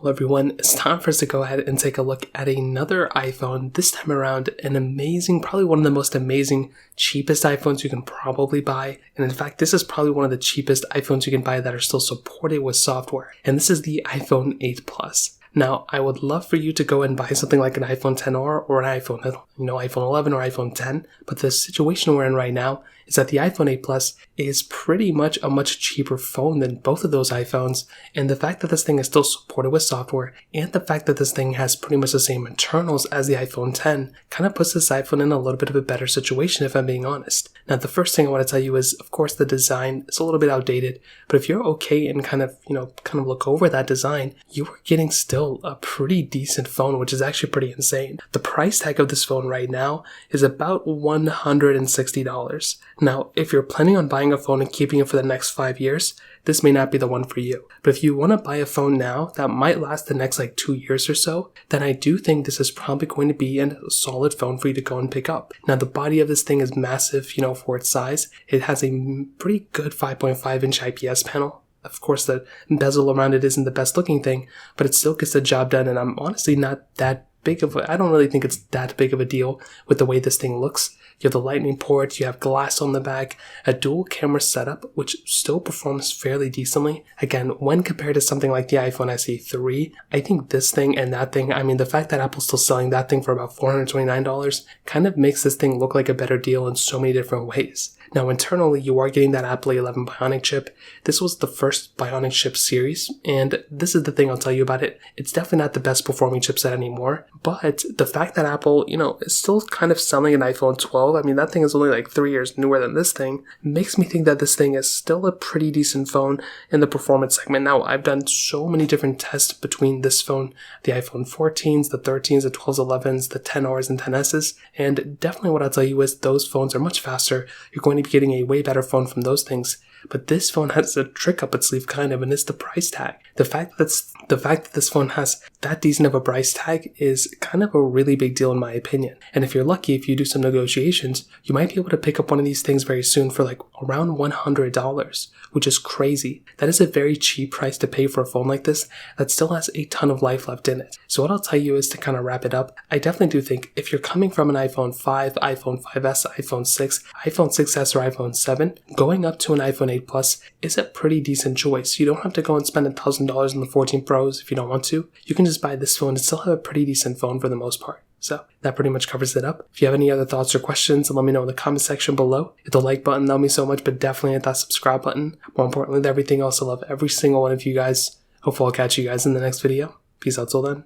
Well, everyone, it's time for us to go ahead and take a look at another iPhone. This time around, an amazing, probably one of the most amazing, cheapest iPhones you can probably buy. And in fact, this is probably one of the cheapest iPhones you can buy that are still supported with software. And this is the iPhone 8 Plus. Now, I would love for you to go and buy something like an iPhone XR or an iPhone 11 or iPhone 10. But the situation we're in right now is that the iPhone 8 Plus is pretty much a much cheaper phone than both of those iPhones. And the fact that this thing is still supported with software and the fact that this thing has pretty much the same internals as the iPhone 10 kind of puts this iPhone in a little bit of a better situation, if I'm being honest. Now, the first thing I want to tell you is, of course, the design is a little bit outdated. But if you're okay and kind of look over that design, you are getting still a pretty decent phone, which is actually pretty insane. The price tag of this phone right now is about $160. Now, if you're planning on buying a phone and keeping it for the next 5 years, this may not be the one for you. But if you want to buy a phone now that might last the next 2 years or so, then I do think this is probably going to be a solid phone for you to go and pick up. Now, the body of this thing is massive, for its size. It has a pretty good 5.5-inch IPS panel. Of course, the bezel around it isn't the best looking thing, but it still gets the job done, and I'm honestly not that I don't really think it's that big of a deal with the way this thing looks. You have the lightning port, you have glass on the back, a dual camera setup, which still performs fairly decently. Again, when compared to something like the iPhone SE 3, I think this thing and that thing, the fact that Apple's still selling that thing for about $429 kind of makes this thing look like a better deal in so many different ways. Now, internally, you are getting that Apple A11 Bionic chip. This was the first Bionic chip series, and this is the thing I'll tell you about it. It's definitely not the best performing chipset anymore, but the fact that Apple, is still kind of selling an iPhone 12, that thing is only 3 years newer than this thing, makes me think that this thing is still a pretty decent phone in the performance segment. Now, I've done so many different tests between this phone, the iPhone 14s, the 13s, the 12s, 11s, the 10Rs, and 10Ss, and definitely what I'll tell you is those phones are much faster. You're going to be getting a way better phone from those things. But this phone has a trick up its sleeve and it's the price tag. The fact that this phone has that decent of a price tag is kind of a really big deal in my opinion. And if you're lucky, if you do some negotiations, you might be able to pick up one of these things very soon for around $100, which is crazy. That is a very cheap price to pay for a phone like this that still has a ton of life left in it. So what I'll tell you is, to kind of wrap it up, I definitely do think if you're coming from an iPhone 5, iPhone 5S, iPhone 6, iPhone 6S, or iPhone 7, going up to an iPhone 8 Plus is a pretty decent choice. You don't have to go and spend $1,000 on the 14 Pros if you don't want to. You can just buy this phone and still have a pretty decent phone for the most part. So that pretty much covers it up. If you have any other thoughts or questions, let me know in the comment section below. Hit the like button, that would mean so much, but definitely hit that subscribe button. More importantly than everything else, I love every single one of you guys. Hopefully I'll catch you guys in the next video. Peace out till then.